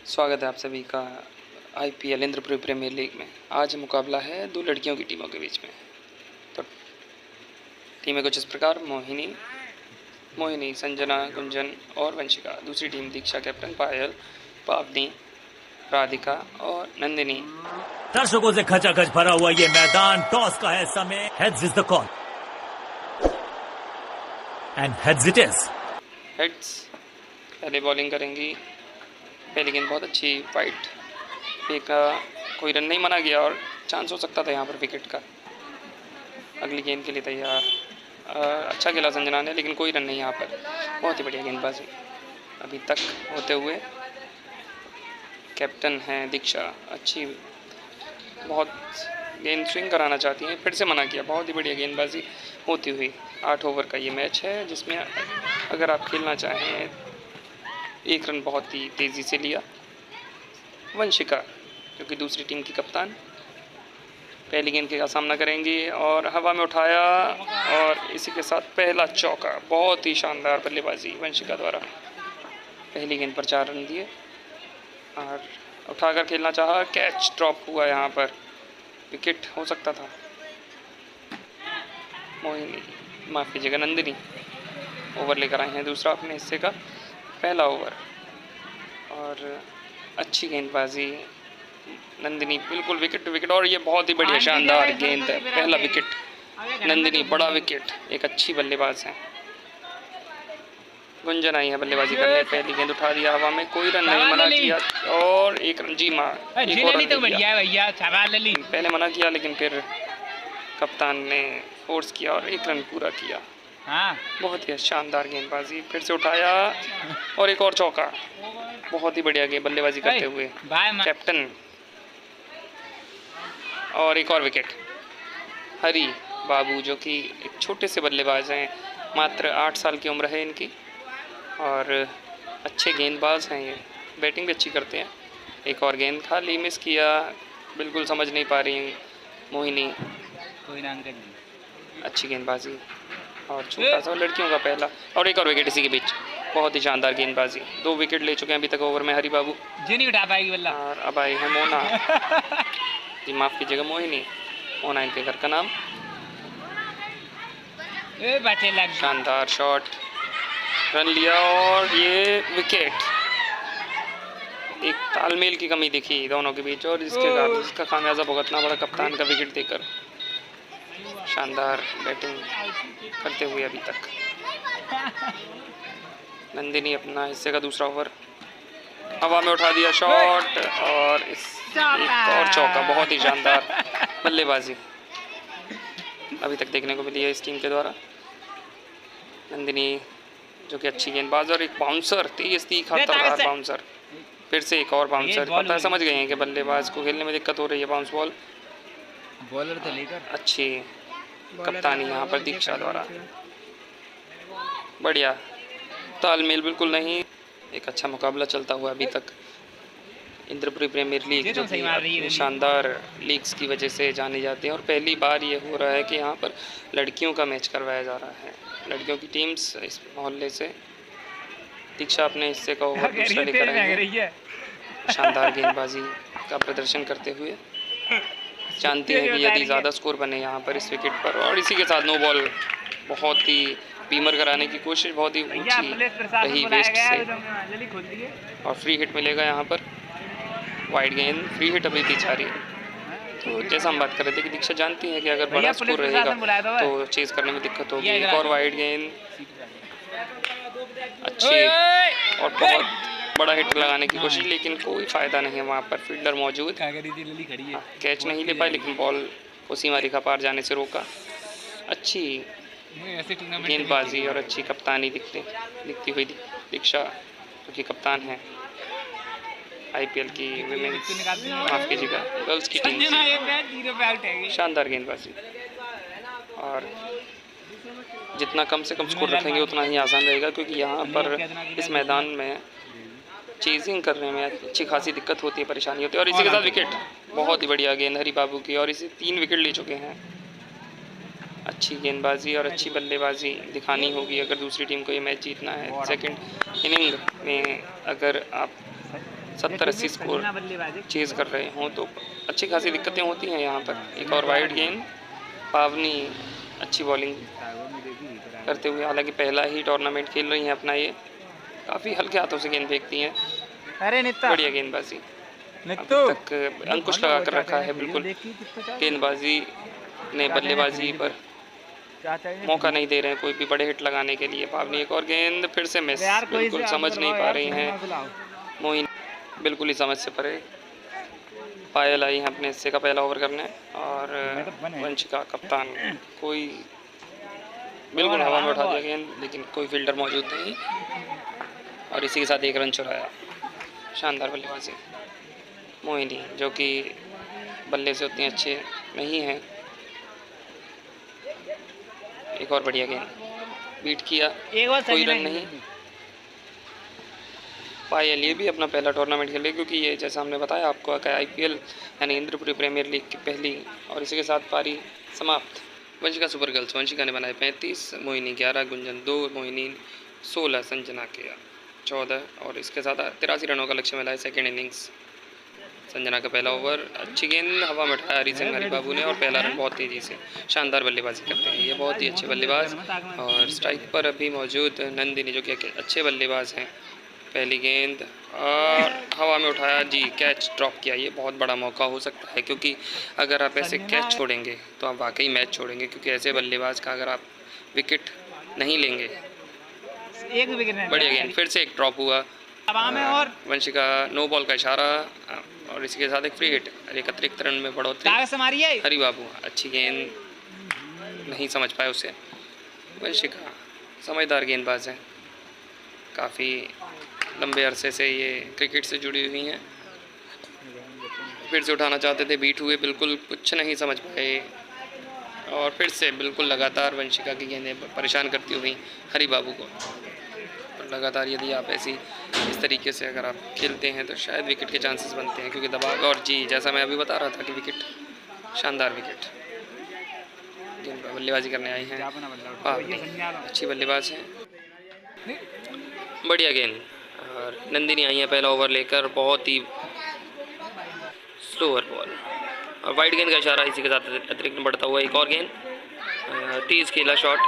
स्वागत है आप सभी का आईपीएल इंद्रपुरी प्रीमियर लीग में। आज मुकाबला है दो लड़कियों की टीमों के बीच में। तो टीमें कुछ इस प्रकार: मोहिनी, संजना, गुंजन और वंशिका। दूसरी टीम: दीक्षा कैप्टन, पायल, पावनी, राधिका और नंदिनी। दर्शकों से खचाखच भरा हुआ ये मैदान, टॉस का है समय। Heads is the call and heads it is. Heads पहले बॉलिंग करेंगी। पहली गेंद बहुत अच्छी वाइट पे का, कोई रन नहीं माना गया और चांस हो सकता था यहाँ पर विकेट का। अगली गेंद के लिए तैयार। अच्छा खेला संजना ने, लेकिन कोई रन नहीं यहाँ पर। बहुत ही बढ़िया गेंदबाजी अभी तक होते हुए। कैप्टन हैं दीक्षा, अच्छी बहुत गेंद स्विंग कराना चाहती हैं, फिर से मना किया। बहुत ही बढ़िया गेंदबाजी होती हुई। 8 ओवर का ये मैच है, जिसमें अगर आप खेलना चाहें, 1 रन बहुत ही तेज़ी से लिया। वंशिका जो कि दूसरी टीम की कप्तान, पहली गेंद का सामना करेंगी और हवा में उठाया और इसी के साथ पहला चौका। बहुत ही शानदार बल्लेबाजी वंशिका द्वारा। पहली गेंद पर 4 रन दिए और उठाकर खेलना चाहा, कैच ड्रॉप हुआ। यहाँ पर विकेट हो सकता था। मोहिनी, माफ़ कीजिएगा, नंदिनी ओवर लेकर आए हैं, दूसरा अपने हिस्से का पहला ओवर। और अच्छी गेंदबाजी नंदिनी, बिल्कुल विकेट टू विकेट। और ये बहुत ही बढ़िया शानदार गेंद है, पहला विकेट नंदिनी, बड़ा विकेट। एक अच्छी बल्लेबाज है। गुंजन आई है बल्लेबाजी करने, पहली गेंद उठा दिया हवा में, कोई रन नहीं मना किया और 1 रन। जी माँ, एक और रन दिया। पहले मना किया लेकिन फिर कप्तान ने फोर्स किया और 1 रन पूरा किया। बहुत ही शानदार गेंदबाजी, फिर से उठाया और एक और चौका। बहुत ही बढ़िया गेंद बल्लेबाजी करते हुए कैप्टन। और एक और विकेट। हरी बाबू जो कि एक छोटे से बल्लेबाज हैं, मात्र 8 साल की उम्र है इनकी और अच्छे गेंदबाज हैं ये, बैटिंग भी अच्छी करते हैं। एक और गेंद खाली मिस किया, बिल्कुल समझ नहीं पा रही मोहिनी। अच्छी गेंदबाजी और छोटा सा लड़कियों का पहला और एक और विकेट इसी के बीच। बहुत ही शानदार गेंदबाजी, 2 विकेट ले चुके हैं अभी तक ओवर में हरी बाबू। नहीं उठा पाएगी बल्ला। और अब आई है मोना, जी माफ़ कीजिएगा, मोहिनी। मोना इनके घर का नाम। शानदार शॉट, रन लिया और ये विकेट। एक तालमेल की कमी दिखी दोनों के बीच और इसका खामियाजा भुगतना पड़ा कप्तान का विकेट देकर। शानदार बैटिंग करते हुए अभी तक नंदिनी अपना हिस्से का दूसरा ओवर हवा में उठा दिया, शॉट और एक और चौका। बहुत ही शानदार बल्लेबाजी अभी तक देखने को मिली है इस टीम के द्वारा। नंदिनी जो कि अच्छी गेंदबाज और एक बाउंसर, तेज तीखा तलवार बाउंसर। फिर से एक और बाउंसर। पता है, समझ गए हैं कि बल्लेबाज को खेलने में दिक्कत हो रही है। बाउंस बॉल, बॉलर तो लेकर अच्छी कप्तानी यहाँ पर दीक्षा द्वारा। बढ़िया तालमेल बिल्कुल नहीं। एक अच्छा मुकाबला चलता हुआ अभी तक। इंद्रपुरी प्रीमियर लीग जो कि शानदार लीग्स की वजह से जानी जाती है और पहली बार ये हो रहा है कि यहाँ पर लड़कियों का मैच करवाया जा रहा है। लड़कियों की टीम्स इस मोहल्ले से। दीक्षा अपने हिस्से का ओवर दूसरा लेकर आई है, शानदार गेंदबाजी का प्रदर्शन करते हुए। जानती है कि यदि ज़्यादा स्कोर बने यहाँ पर इस विकेट पर, और इसी के साथ नो बॉल, बहुत ही बीमर कराने की कोशिश, बहुत ही ऊंची रही वेस्ट से और फ्री हिट मिलेगा यहाँ पर। वाइड गेंद, फ्री हिट अभी भी जारी है। तो जैसा हम बात कर रहे थे कि दीक्षा जानती है कि अगर बड़ा स्कोर रहेगा तो चेज करने में दिक्कत होगी। एक और वाइड गेंद अच्छी और बहुत बड़ा हिट लगाने की कोशिश, लेकिन कोई फ़ायदा नहीं है वहाँ पर। फील्डर मौजूद, कैच नहीं ले पाए लेकिन बॉल को सीमा रेखा पार जाने से रोका। अच्छी गेंदबाजी और अच्छी कप्तानी दिखती हुई दीक्षा जो कि कप्तान है आईपीएल की विमेंस, माफ़ कीजिएगा, गर्ल्स की टीम से। शानदार गेंदबाजी और जितना कम से कम स्कोर रखेंगे उतना ही आसान रहेगा, क्योंकि यहाँ पर इस मैदान में चेजिंग करने में अच्छी खासी दिक्कत होती है, परेशानी होती है। और इसी के साथ विकेट। बहुत ही बढ़िया गेंद हरी बाबू की और इसे 3 विकेट ले चुके हैं। अच्छी गेंदबाजी और अच्छी बल्लेबाजी दिखानी होगी अगर दूसरी टीम को ये मैच जीतना है। सेकंड इनिंग में अगर आप 70-80 स्कोर चेज़ कर रहे हों तो अच्छी खासी दिक्कतें होती हैं यहाँ पर। एक और वाइड गेंद, पावनी अच्छी बॉलिंग करते हुए, हालांकि पहला ही टूर्नामेंट खेल रही हैं अपना ये, काफ़ी हल्के हाथों से गेंद फेंकती हैं। अरे नित्ता बढ़िया गेंदबाजी, अभी तक अंकुश लगा कर रखा है बिल्कुल। गेंदबाजी ने बल्लेबाजी पर मौका नहीं दे रहे हैं कोई भी बड़े हिट लगाने के लिए। पावनी एक और गेंद, फिर से मिस, बिल्कुल समझ नहीं पा रही हैं मोहिनी, बिल्कुल ही समझ से परे। पायल आई हैं अपने हिस्से का पहला ओवर करने और वंशिका कप्तान कोई बिल्कुल हवा में उठा दिया गेंद, लेकिन कोई फील्डर मौजूद नहीं और इसी के साथ एक रन चुराया। शानदार बल्लेबाजी मोहिनी, जो कि बल्ले से उतनी अच्छे नहीं हैं। एक और बढ़िया गेंद, बीट किया, कोई रन नहीं। पायल ये भी अपना पहला टूर्नामेंट खेले, क्योंकि ये जैसा हमने बताया आपको कि IPL यानी इंद्रपुरी प्रीमियर लीग की पहली, और इसी के साथ पारी समाप्त। वंशिका सुपर गर्ल्स, वंशिका ने बनाए 35, मोहिनी 11, गुंजन 2, मोहिनी 16, संजना के 14 और इसके साथ 83 रनों का लक्ष्य मिला है सेकेंड इनिंग्स। संजना का पहला ओवर, अच्छी गेंद हवा में उठाया हरी सिंह हरी बाबू ने और पहला रन बहुत तेज़ी से। शानदार बल्लेबाजी करते हैं ये, बहुत ही अच्छे बल्लेबाज। और स्ट्राइक पर अभी मौजूद नंदिनी, जो कि अच्छे बल्लेबाज हैं। पहली गेंद और हवा में उठाया जी, कैच ड्रॉप किया। ये बहुत बड़ा मौका हो सकता है, क्योंकि अगर आप ऐसे कैच छोड़ेंगे तो आप वाकई मैच छोड़ेंगे, क्योंकि ऐसे बल्लेबाज का अगर आप विकेट नहीं लेंगे। बढ़िया गेंद, फिर से एक ड्रॉप हुआ और वंशिका नो बॉल का इशारा और इसके साथ एक फ्री हिट, एक अतिरिक्त रन में बढ़ोतरी। हरी बाबू अच्छी गेंद नहीं समझ पाए उसे। वंशिका समझदार गेंदबाज हैं, काफ़ी लंबे अरसे से ये क्रिकेट से जुड़ी हुई हैं। फिर से उठाना चाहते थे, बीट हुए, बिल्कुल कुछ नहीं समझ पाए और फिर से बिल्कुल लगातार वंशिका की गेंदें परेशान करती हुई हरी बाबू को। लगातार यदि आप इस तरीके से अगर आप खेलते हैं तो शायद विकेट के चांसेस बनते हैं, क्योंकि दबाव और जी जैसा मैं अभी बता रहा था कि विकेट, शानदार विकेट। गेंद पर बल्लेबाजी करने आई हैं, अच्छी बल्लेबाज हैं, बढ़िया गेंद। और नंदिनी आई है पहला ओवर लेकर, बहुत ही स्लोअर बॉल और वाइड गेंद का इशारा, इसी के साथ अतिरिक्त बढ़ता हुआ एक और गेंद, तेज़ खेला शॉट,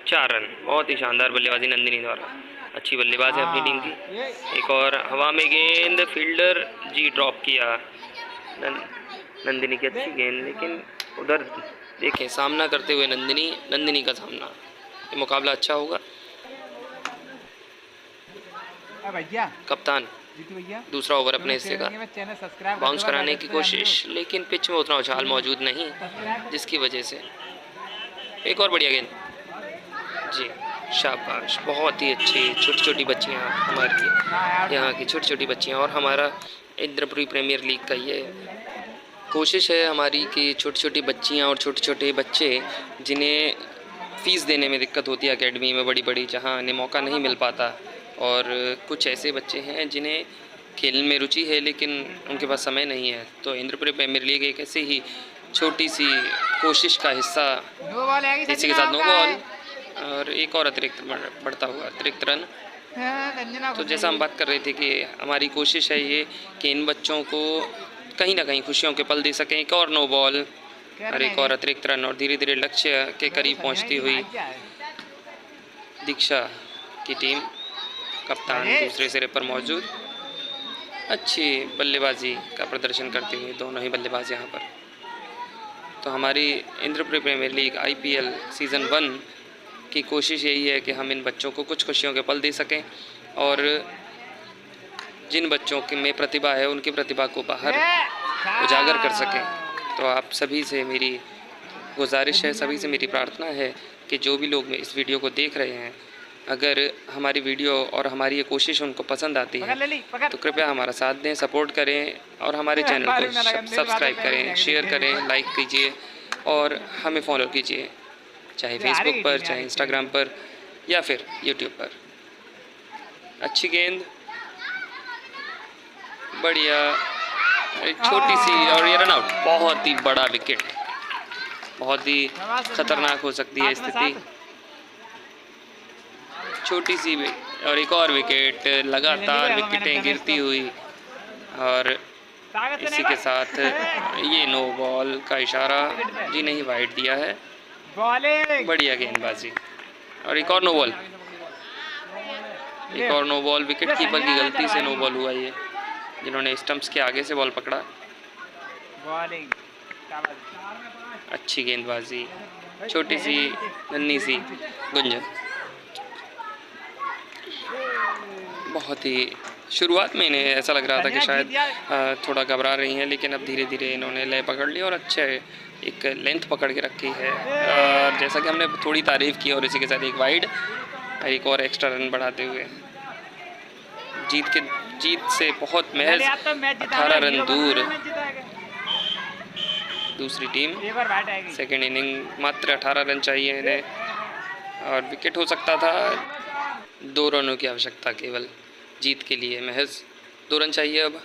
4 रन। बहुत ही शानदार बल्लेबाजी नंदिनी द्वारा, अच्छी बल्लेबाज है अपनी टीम की। एक और हवा में गेंद, फील्डर जी ड्रॉप किया नंदिनी की अच्छी गेंद, लेकिन उधर देखें सामना करते हुए नंदिनी का सामना, ये मुकाबला अच्छा होगा। कप्तान दूसरा ओवर अपने हिस्से का बाउंस कराने की कोशिश, लेकिन पिच में उतना उछाल मौजूद नहीं, जिसकी वजह से एक और बढ़िया गेंद जी, शाबाश। बहुत ही अच्छी छोटी छोटी बच्चियाँ हमारी यहाँ की छोटी छोटी बच्चियाँ, और हमारा इंद्रपुरी प्रीमियर लीग का ये कोशिश है हमारी कि छोटी छोटी बच्चियाँ और छोटे छोटे बच्चे जिन्हें फ़ीस देने में दिक्कत होती है एकेडमी में बड़ी जहाँ इन्हें मौका नहीं मिल पाता, और कुछ ऐसे बच्चे हैं जिन्हें खेल में रुचि है लेकिन उनके पास समय नहीं है, तो इंद्रपुरी प्रीमियर लीग एक ऐसी ही छोटी सी कोशिश का हिस्सा। इसी के साथ नो बॉल और एक और अतिरिक्त बढ़ता हुआ अतिरिक्त रन। तो जैसा हम बात कर रहे थे कि हमारी कोशिश है ये कि इन बच्चों को कहीं ना कहीं खुशियों के पल दे सकें। एक और नो बॉल और एक और अतिरिक्त रन, और धीरे धीरे लक्ष्य के करीब पहुंचती हुई दीक्षा की टीम, कप्तान दूसरे सिरे पर मौजूद, अच्छी बल्लेबाजी का प्रदर्शन करते हुए दोनों ही बल्लेबाज यहाँ पर। तो हमारी Indrapuri premier league IPL season 1 की कोशिश यही है कि हम इन बच्चों को कुछ खुशियों के पल दे सकें, और जिन बच्चों के में प्रतिभा है उनकी प्रतिभा को बाहर उजागर कर सकें। तो आप सभी से मेरी गुजारिश है, सभी से मेरी प्रार्थना है कि जो भी लोग इस वीडियो को देख रहे हैं, अगर हमारी वीडियो और हमारी ये कोशिश उनको पसंद आती है तो कृपया हमारा साथ दें, सपोर्ट करें और हमारे चैनल को सब्सक्राइब करें, शेयर करें, लाइक कीजिए और हमें फॉलो कीजिए, चाहे फेसबुक पर, चाहे इंस्टाग्राम पर या फिर यूट्यूब पर। अच्छी गेंद, बढ़िया, छोटी सी, और ये रन आउट। बहुत ही बड़ा विकेट, बहुत ही खतरनाक हो सकती है स्थिति। छोटी सी और एक और विकेट, लगातार विकेटें गिरती हुई, और इसी के साथ ये नो बॉल का इशारा, जी नहीं वाइड दिया है। बढ़िया गेंदबाजी, और एक और नो बॉल, एक और नो बॉल। विकेट कीपर की गलती से नो बॉल हुआ ये, जिन्होंने स्टंप्स के आगे से बॉल पकड़ा। अच्छी गेंदबाजी, छोटी सी नन्ही सी गुंजन। बहुत ही शुरुआत में इन्हें ऐसा लग रहा था कि शायद थोड़ा घबरा रही हैं, लेकिन अब धीरे धीरे इन्होंने लय पकड़ ली और अच्छे एक लेंथ पकड़ के रखी है। और जैसा कि हमने थोड़ी तारीफ़ की, और इसी के साथ एक वाइड, एक और एक्स्ट्रा रन बढ़ाते हुए जीत से बहुत महज 18 रन दूर दूसरी टीम। सेकेंड इनिंग मात्र 18 रन चाहिए इन्हें, और विकेट हो सकता था। 2 रनों की आवश्यकता केवल जीत के लिए, महज 2 रन चाहिए अब।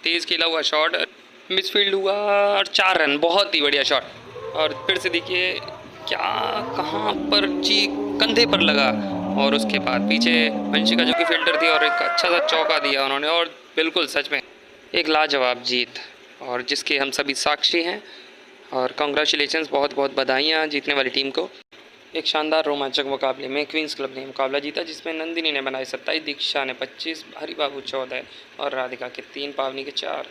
तेज़ खेला हुआ शॉट मिसफील्ड हुआ, और 4 रन, बहुत ही बढ़िया शॉट। और फिर से देखिए क्या, कहाँ पर, जी कंधे पर लगा, और उसके बाद पीछे वंशिका जो कि फील्डर थी, और एक अच्छा सा चौका दिया उन्होंने, और बिल्कुल सच में एक लाजवाब जीत, और जिसके हम सभी साक्षी हैं। और कॉन्ग्रेचुलेशंस, बहुत बहुत बधाइयाँ जीतने वाली टीम को। एक शानदार रोमांचक मुकाबले में क्वींस क्लब ने मुकाबला जीता, जिसमें नंदिनी ने बनाए 27, दीक्षा ने 25, हरिबाबू 14 और राधिका के 3, पावनी के 4।